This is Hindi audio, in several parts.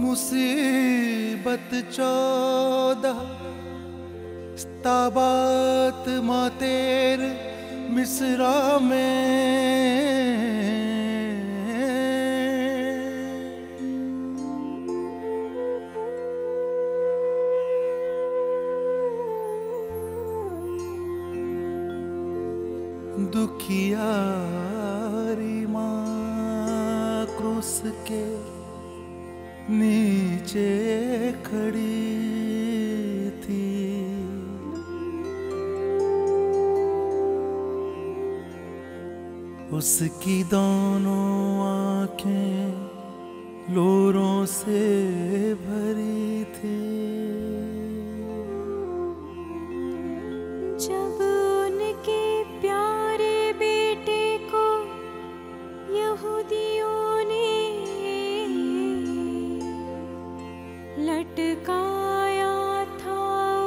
मुसीबत 14 स्ताबात मातेर मिसरा में दुखियारी माँ क्रूस के नीचे खड़ी थी। उसकी दोनों आंखें लोरों से भरी थी। जब उनके प्यारे बेटे को यहूदियों ने लटकाया था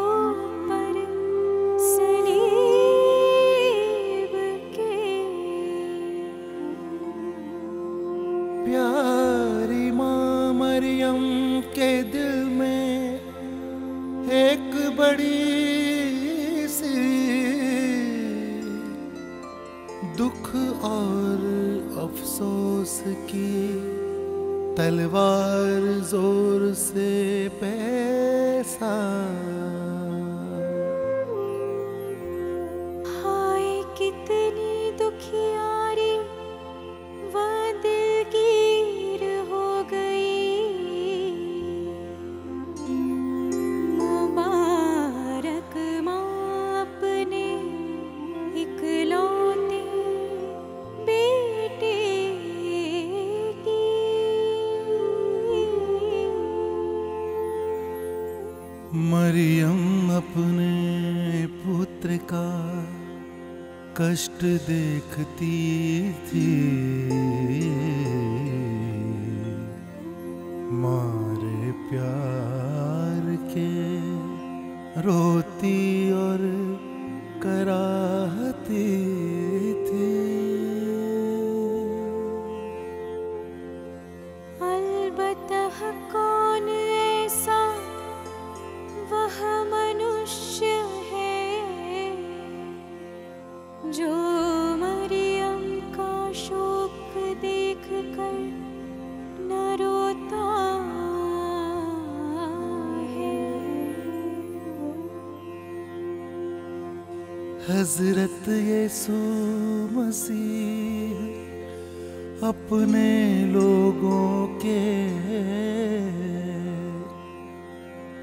ऊपर सलीब के, प्यारी माँ मरियम के दिल में एक बड़ी सी दुख और अफसोस की तलवार जोर से पैसा। हाय कितनी दुखियारी वह दिलगीर हो गई। मुबारक माँ अपने इकलौते बेटे की। मरियम अपने पुत्र का कष्ट देखती थी, मारे प्यार के रोती और कराहती थी। अलबत्ता कौन ऐसा वह मनुष्य है जो मरियम का शोक देखकर न रोता है। हजरत यीशु मसीह अपने लोगों के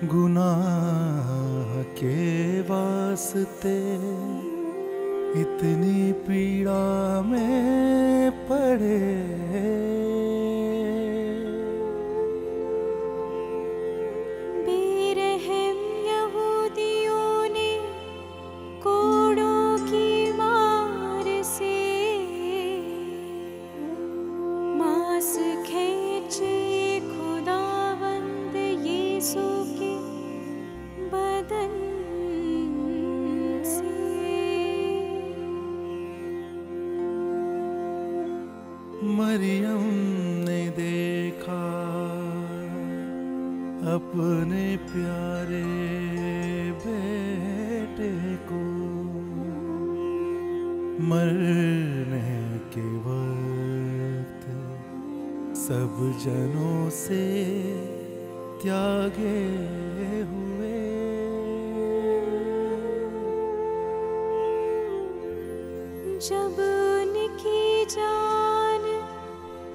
गुनाह के वास्ते इतनी पीड़ा में पड़े। बेरहम यहूदियों ने कोड़ों की मार से मांस खींचे खुदावंद यीशु के बदन से। मरियम ने देखा अपने प्यारे बेटे को मरने के वक्त सब जनों से त्यागे हुए। जब उनकी जान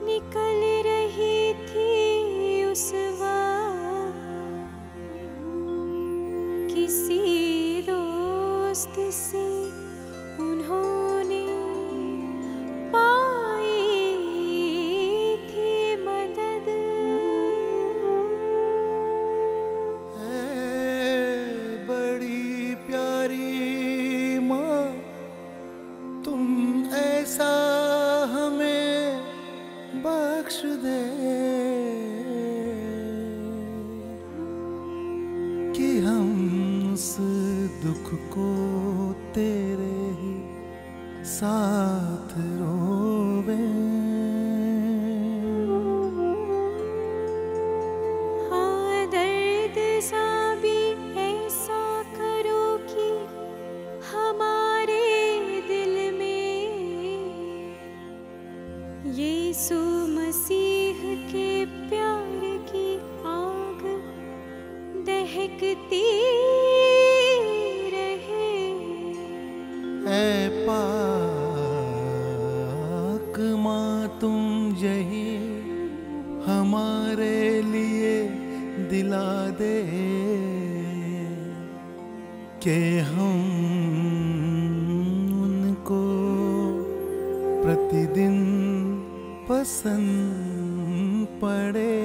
निकल रही थी उस वक्त किसी दोस्त से उन्होंने पाई थी मदद। बड़ी प्यारी माँ, तुम ऐसा हमें बख्श दे कि हम उस दुख को तेरे ही साथ रोवे। दिला दे कि हम उनको प्रतिदिन पसंद पड़े।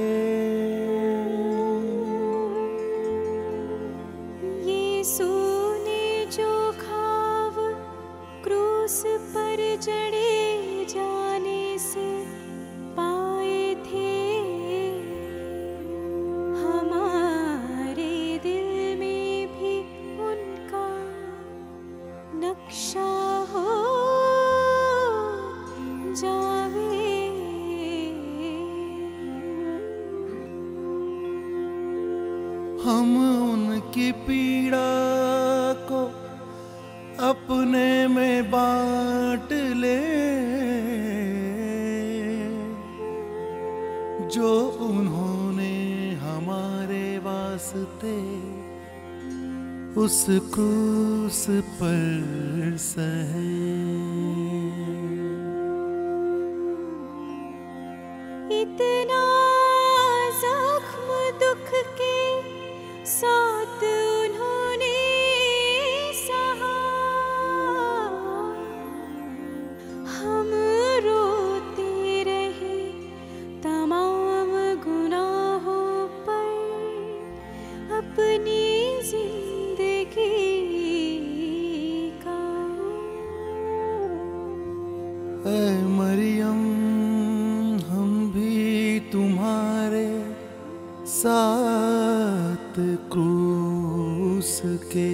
यीशु ने जो घाव क्रूस पर जड़े जाने से पाए थे, हमारे दिल में भी उनका नक्शा हो जावे। हम उनकी पीड़ा को अपने में बांट ले, जो उन्होंने हमारे वास्ते उस क्रूस पर सहे। इतना जख्म दुख के साथ उन्होंने सहा, हम रोते रहे तमाम गुनाहों पर अपनी जिंदगी का। ऐ मरियम, हम भी तुम्हारे साथ क्रूस के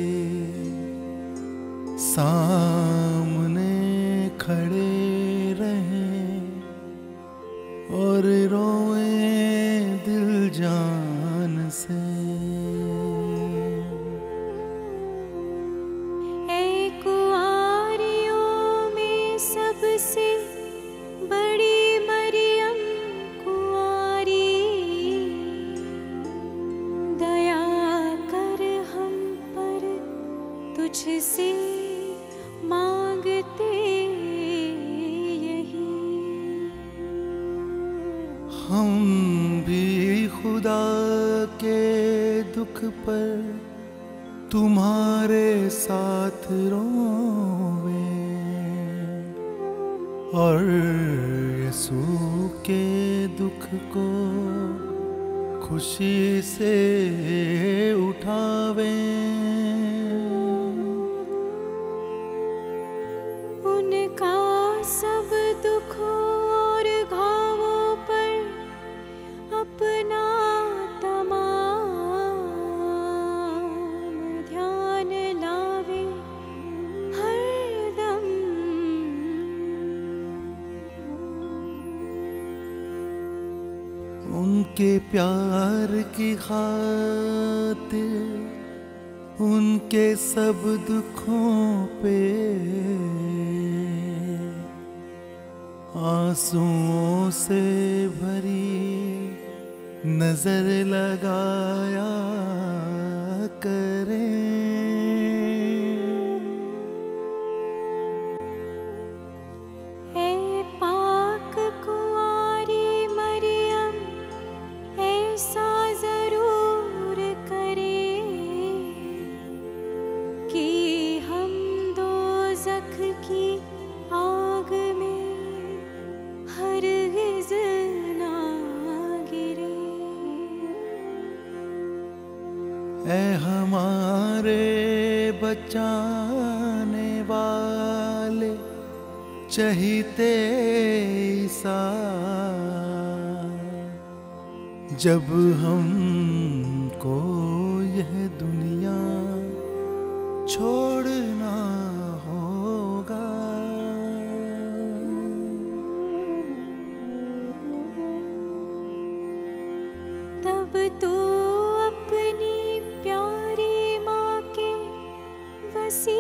सामने खड़े रहें और रोएं दिल जान से। ऐ कुआरियों में सबसे बड़ी मरियम कुआरी, दया कर हम पर तुझसे मांगते यही। हम भी खुदा के दुख पर तुम्हारे साथ रोवें और यीशु के दुख को खुशी से उठावें। उनका सब दुखों और घावों पर अपना तमाम ध्यान लावे हरदम। उनके प्यार की खातिर उनके सब दुखों पे आंसुओं से भरी नजर लगाया करें। ऐ पाक कुंवारी मरियम, ऐसा जरूर करे कि हम दोज़ख की आग में हरगिज़ ना गिरे। ऐ हमारे बचाने वाले चहीते ईसा, जब हमको यह दुनिया छोड़ना होगा, तब तो अपनी प्यारी माँ के वसी